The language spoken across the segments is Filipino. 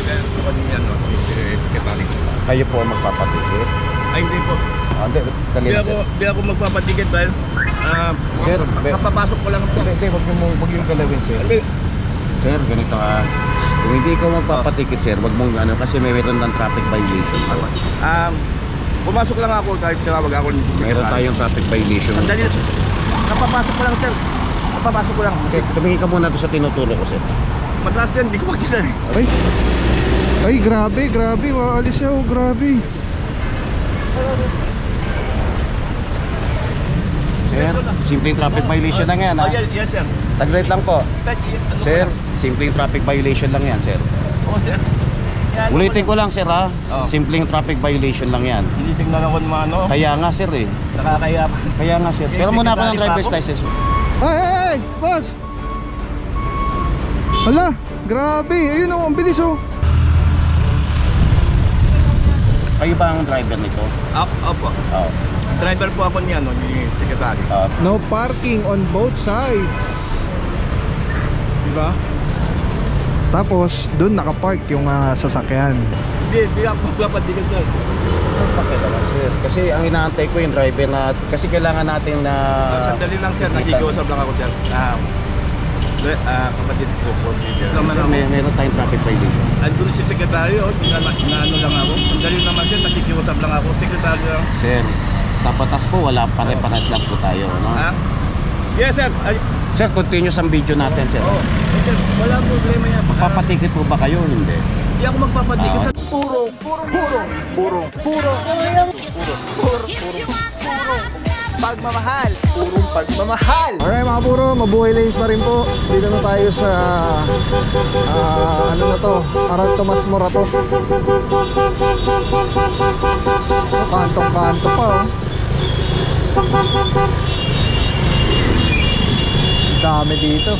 ako niya, no, si Secretary. Kayo po ang magpapatikit? Ay, hindi po. Dali na, sir. Hindi ako magpapatikit dahil Sir, kapapasok ko lang, sir. Hindi, wag yung galawin, sir. Hindi. Sir, ganito ka. Kung hindi ikaw magpapatikit, sir, wag mong ano, kasi may meron ng traffic violation. Pumasok lang ako kahit tinawag ako ni Secretary. Meron tayong traffic violation. Sandali. Kapapasok ko lang, sir. Kapapasok ko lang. Sir, tumingin ka muna doon sa tinuturo ko, sir. Madalas yan, hindi ko makita eh. Ay, grabe, maalis siya, oh, grabe. Sir, simpleng traffic violation lang yan, ha? Yes, sir. Saglit lang po. Sir, simpleng traffic violation lang yan, sir. Oo, sir. Ulitin ko lang, sir, ha? Oh. Simpleng traffic violation lang yan. Hindi tingnan ako ng mga ano. Kaya nga, sir, eh. Nakakaya pa. Kaya nga, sir. Pero muna ako ng driver's license. Ay, boss! Hala, grabe. Ayun, oh, ang bilis, oh. Kayo ba ang driver nito? Opo. Oo. Driver po ako niya, no, ni Secretary. No parking on both sides. Diba? Tapos, dun nakapark yung sasakyan. Hindi ako magpapatikit, sir. Pakialaman, sir. Kasi ang inaantay ko yung driver na, kasi kailangan natin na... Sandali lang, sir. Nakikiusap lang ako, sir. Kapatid ko po si Sir. Meron tayong traffic violation. Andun si Secretary, inaano lang ako. Sandali naman, sir. Nakikiusap lang ako. Secretary lang. Sir, sa batas po, wala pare-pares lang po tayo, no? Yes, sir. Sir, continuous ang video natin, sir. Oo. Sir, wala problema yan. Papatikit po ba kayo? Hindi. Hindi ako magpapatikit. Puro. Pagmamahal. Purong pagmamahal. Alright mga puro, mabuhay lanes pa rin po. Dito na tayo sa ano na to, Arang Tomas Morato. Kantong-kanto pa, oh. Dami dito.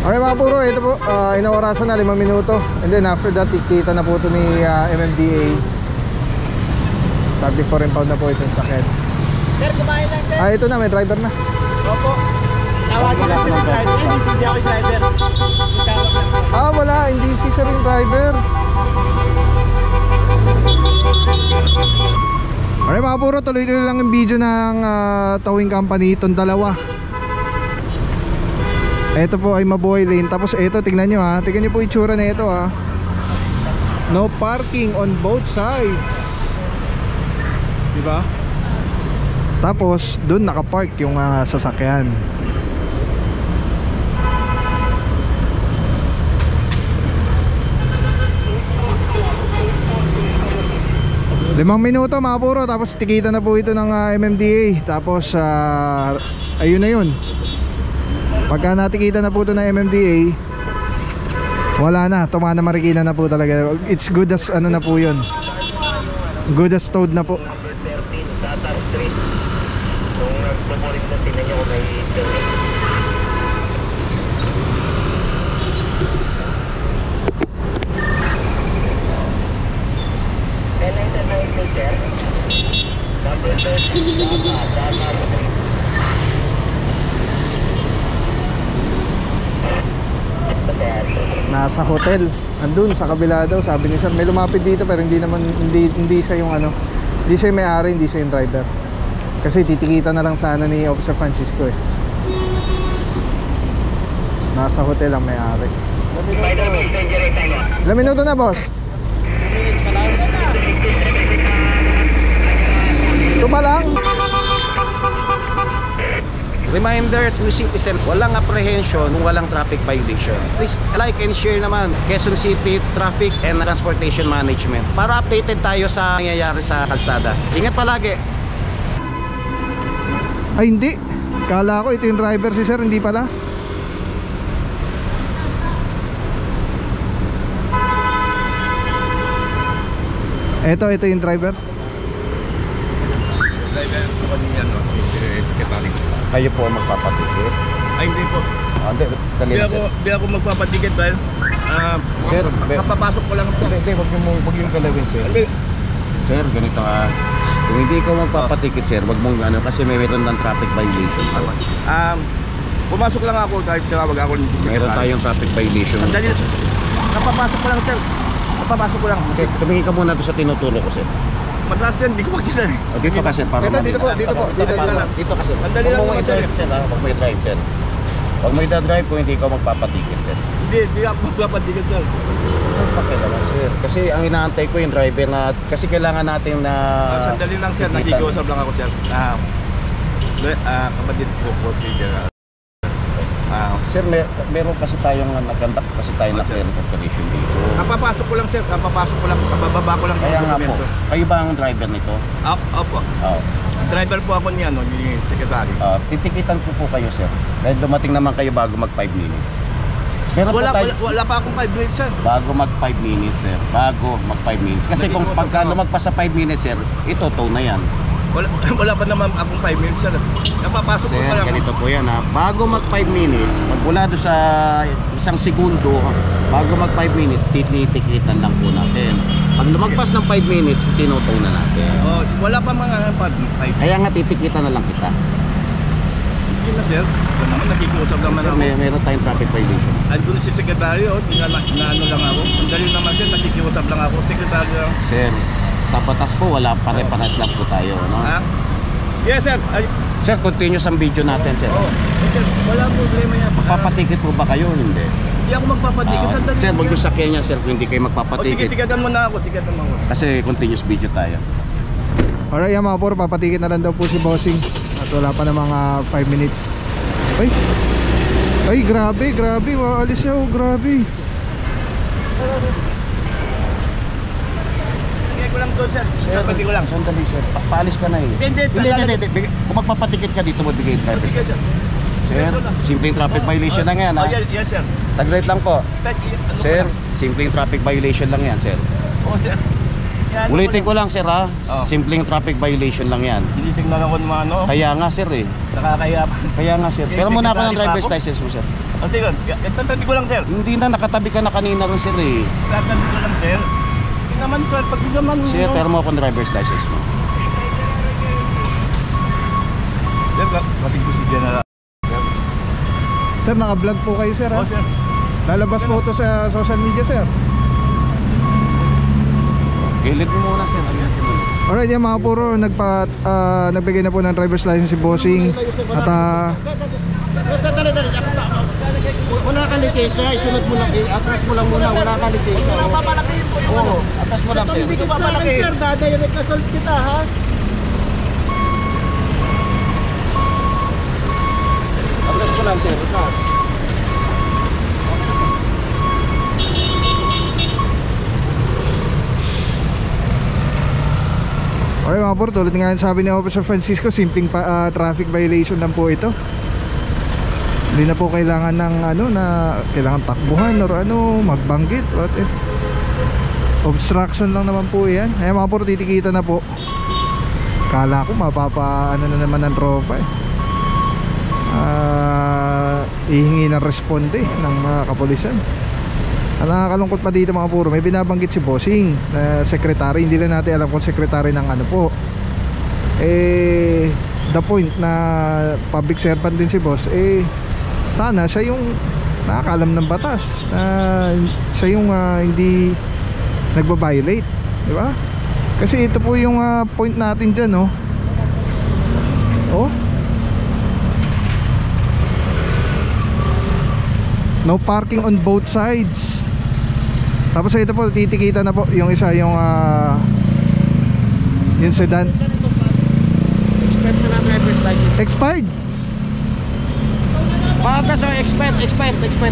Alright mga puro, ito po, inaorasan na 5 minuto. And then after that, ikita na po ito ni MMDA. Subject for impound na po itong sakit. Sir, kumain lang, sir. Ito na, may driver na. Opo. Tawagin lang sila ng driver. Hindi ako yung driver. Tawag lang, sir. Wala, hindi si sir yung driver. Alright mga puro, tuloy-tuloy lang yung video ng towing company itong dalawa. Ito po ay mabuhay lane. Tapos ito, tignan nyo ha. Tignan nyo po itsura na ito ha. No parking on both sides. Diba? Tapos dun nakapark yung sasakyan. Limang minuto mga puro. Tapos tikita na po ito ng MMDA. Tapos ayun na yun. Pagka natikita na po ito ng MMDA, wala na, tumana marikina na po talaga. It's good as ano na po yun. Good as towed na po. Nasa hotel, andun sa kabila daw, sabi ni sir. May lumapit dito pero hindi naman, hindi siya yung ano, hindi siya yung may-ari, hindi siya yung driver. Kasi titikita na lang sana ni Officer Francisco eh. Nasa hotel ang may-ari. Ilang minuto na, boss? 2 minutes pa lang. Ito pa lang? Reminder to citizen, walang apprehension kung walang traffic violation. Please like and share naman Quezon City Traffic and Transportation Management para updated tayo sa nangyayari sa kalsada. Ingat palagi. Ay hindi, kala ko ito yung driver si sir, hindi pala. Ito yung driver. Driver po kanina, no? Secretary. Kayo po ang magpapatikit. Ay, hindi po. Dali na, sir. Di ako magpapatikit dahil Sir, kapapasok ko lang sir. Hindi, wag yung galawin, sir. Hindi. Sir, ganito ka. Kung hindi ikaw magpapatikit, sir, wag mong ano, kasi may meron ng traffic violation. Pumasok lang ako dahil tinawag ako ni Secretary. Meron tayong traffic violation. Dali, kapapasok ko lang sir. Kapapasok ko lang. Sir, tumingin ka muna doon sa tinuturo ko, sir. Mataas yan, hindi ko makita eh. Dito ka, sir, para Dito po. Dito ka, sir. Madali lang naman, sir. Wag mo i-drive, sir. Wag mo i-drive kung hindi ikaw magpapatikit, sir. Hindi ako magpapatikit sir. Pakialaman, sir. Kasi ang inaantay ko yung driver na, kasi kailangan natin na Sandali lang sir, nakikiusap lang ako sir. Kapatid ko po si Gerald. Sir, meron kasi tayong nagkandak kasi tayo na clearance operation dito. Kapapasok ko lang sir, kapapasok ko lang, kapababa ko lang. Kaya nga po, kayo ba ang driver nito? Opo. Oo. Driver po ako niya, no, ni Secretary. Titikitan ko po kayo, sir. Dahil dumating naman kayo bago mag 5 minutes. Pero Wala pa akong 5 minutes sir. bago mag 5 minutes, sir. Bago mag 5 minutes. Kasi kung pagka lumagpas sa 5 minutes, sir, ito tow na yan. Wala pa naman akong 5 minutes sir. Kapapasok ko Sir, pa lang. ganito po yan ha. Bago mag 5 minutes, magmula doon sa isang segundo, bago mag 5 minutes, tititikitan lang po natin. Pag lumagpas ng 5 minutes, tinutow na natin. Wala pa mga 5. Kaya nga titikitan na lang kita. Hindi na sir. Ito naman, nakikiusap naman Sir, ako. meron tayong traffic violation. Andun si Secretary, inaano lang ako. Sandali naman sir, nakikiusap lang ako. Secretary lang. Sir, sa batas po, wala pare-pares lang po tayo. No? Yes sir. Sir, continuous ang video natin, sir. Sir, wala problema yan. Papatikit po ba kayo? Hindi. Hindi ako magpapatikit. Sandali. Sir, wag yung sakyan niya, sir, kung hindi kayo Sige, magpapatikit. tigatan mo na ako. Tigatan mo ako. Kasi continuous video tayo. Alright, yan mga por, papatikit na lang daw po si Bossing. At wala pa na mga 5 minutes. Ay, grabe. Waalis siya, oh, grabe. Tigay ko lang doon sir. Kapatid ko lang. Sandali, sir. Paalis ka na eh. Hindi. Kung magpapatikit ka dito, magbigay driver. Sige sir. Sir, simpleng traffic violation lang yan, ha? Yes sir. Saglit lang po. Ano Sir, simpleng traffic violation lang yan, sir. sir. Yan, Ulitin ko lang, sir, ha? Oo. Simpleng traffic violation lang yan. Tinitingnan ako ng mga ano. Kaya nga, sir, eh. Nakakaya pa. Kaya nga, sir. Pero muna ako ng driver's license mo, sir. Sige, tatandi ko lang sir. Hindi na, nakatabi ka na kanina rin, sir, eh. Tatandi ko lang sir. Hindi naman sir, pag hindi naman. Sir, pero mo ako ng driver's license mo. Sir, kapatid ko si General. Sir, naka-vlog po kayo, sir, ha? Sir. Lalabas po ito sa social media, sir. Gilid mo muna, sir. Alright, yan mga puro, nagbigay na po ng driver's license si Bossing. At Dali. Wala ka lisensya, isunod mo lang, atras mo lang muna, wala ka lisensya. Hindi ko papalakihin po yung ano. Atas mo lang, sir. Hindi ko papalakihin. Sir, dada, yung kasal kita, ha? Atas mo lang, sir. Atas. alright mga puro, tulad nga sabi ni Officer Francisco, simpleng traffic violation lang po ito. Hindi na po kailangan ng kailangan takbuhan or magbanggit, obstruction lang naman po yan. Ay mga puro, titikita na po. Kala ko mapapa na naman ng tropa eh. Ihingi ng responde ng kapulisan. Ang nakakalungkot pa dito mga puro, may binabanggit si Bossing na secretary. Hindi lang natin alam kung secretary ng ano po. The point na public servant din si boss, sana siya yung nakakalam ng batas, siya yung hindi nagbabiolate, di ba? Kasi ito po yung point natin dyan, no? No parking on both sides. Tapos ito po, titikita na po yung isa, yung sedan. Expired na ng driver's license. Expired. Baga sa expired.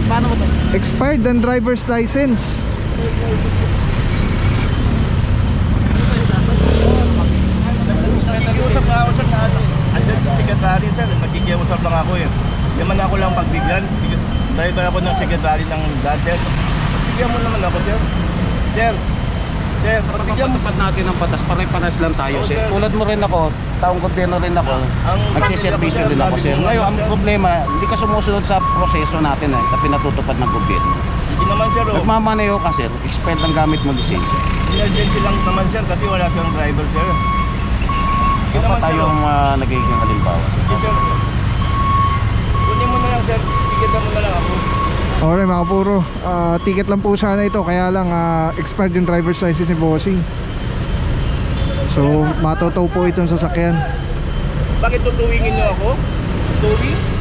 Paano mo to? Expired ang driver's license. Nakikiusap nga ako sir na andyan sa secretary sir, nakikiusap lang ako eh. Di man ako lang pagbigyan, driver ako ng secretary ng dati. Bigyan mo naman ako sir. Sir, pagbigyan mo. Pagpapatapat natin ng batas, pare-pares lang tayo, Oo, sir. sir. Tulad mo rin ako, taong gobyerno rin ako, nagsiservisyo din ako, sir. Ngayon, ang problema, hindi ka sumusunod sa proseso natin na pinatutupad ng gobyerno. Hindi naman sir, oh. Nagmamaneho ka, sir, expired ang gamit mo lisensya. Emergency lang naman sir kasi wala siyang driver sir. Hindi Dapat naman sir, tayong nagiging halimbawa. Sige sir. Kunin mo na lang sir, tigitan mo na lang ako. Alright mga puro, ticket lang po sana ito, kaya lang expired yung driver's license ni Bossing. So matotow po itong sasakyan. Bakit tutuwingin niyo ako? Tuwing?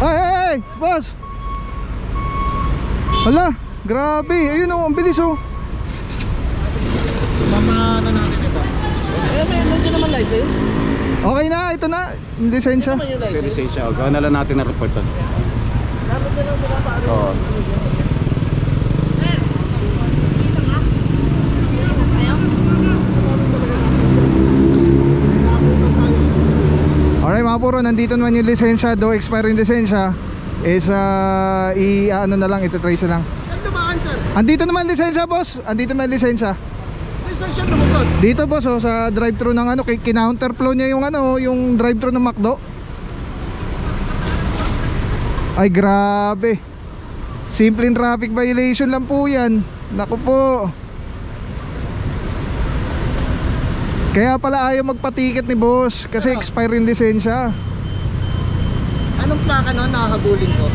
Ay, boss! Hala, grabe, ayun oh, ang bilis oh. Mama, natin ito? Hindi naman license. Okay na, ito na, yung lisensya. Okay, lisensya. Gawin na lang natin ang report doon. Dapat na lang pinapaano. Oo. Alright mga puro, nandito naman yung lisensya, though expiring lisensya is ano na lang, ititrace na lang. Saan dumaan, sir? Andito naman lisensya boss, andito naman lisensya. Lisensya lumusod. Dito boss oh, sa drive-thru ng ano, kinounterflow niya yung ano, yung drive-thru ng McDo. Ay grabe. Simpleng traffic violation lang po yan. Naku po. Kaya pala ayaw magpa-ticket ni boss kasi expiring lisensya. Anong plaka nun nahabulin ko?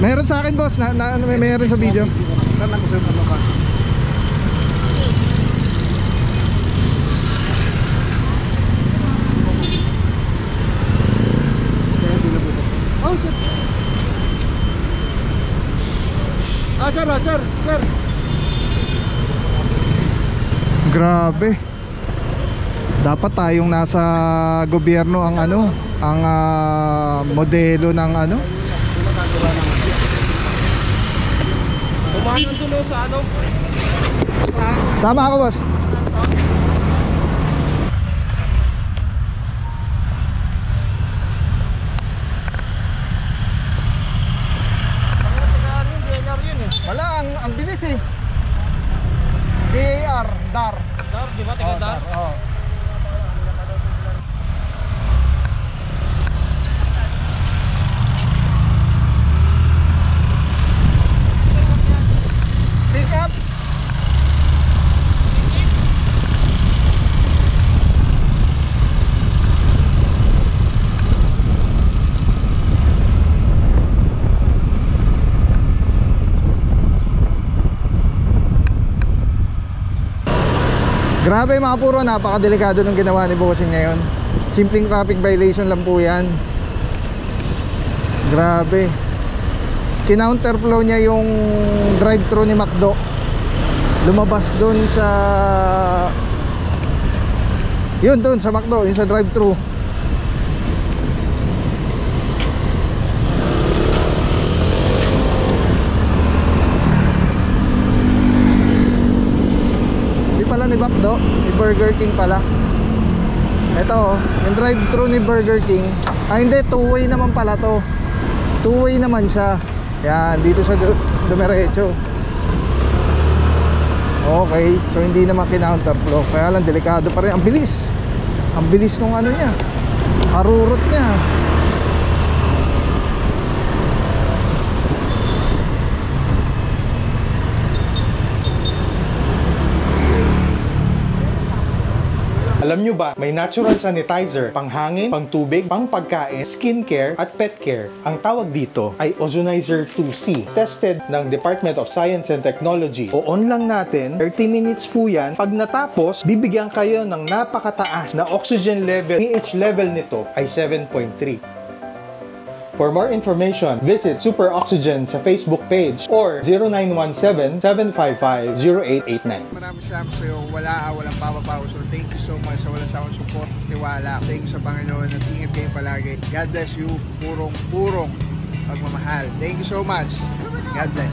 Meron sa akin boss, meron sa video. Oh, sir. Sir. Grabe. Dapat tayong nasa gobyerno ang ano, ang modelo ng ano. Dumaan ang tulo sa ano? Sama ako boss. Wala, ang bilis eh. DAR, DAR. Dar, di ba? Taga dar? Oh. Pick up. Grabe mga puro, napakadelikado ng ginawa ni Bossing ngayon. Simpleng traffic violation lang po yan. Grabe. Kinounterflow niya yung drive-thru ni McDo. Lumabas dun sa dun sa McDo, yung sa drive-thru. Pala ni McDo, ni Burger King pala. Ito, yung drive-thru ni Burger King. Hindi, two-way naman pala to. Two-way naman siya. Yan, dito siya dumiretso. Okay, so hindi naman kinounterflow. Kaya lang, delikado pa rin. Ang bilis. Ang bilis nung ano niya. Harurot niya. Alam nyo ba, may natural sanitizer, panghangin, pangtubig, pangpagkain, skincare, at pet care. Ang tawag dito ay Ozonizer 2C. Tested ng Department of Science and Technology. O-on lang natin, 30 minutes po yan. Pag natapos, bibigyan kayo ng napakataas na oxygen level. pH level nito ay 7.3. For more information, visit Super Oxygen sa Facebook page or 0917-755-0889. Maraming salamat sa iyo. Walang papapaw. So thank you so much sa walang sawang support, tiwala. Thank you sa Panginoon at ingat kayo palagi. God bless you. Purong pagmamahal. Thank you so much. God bless.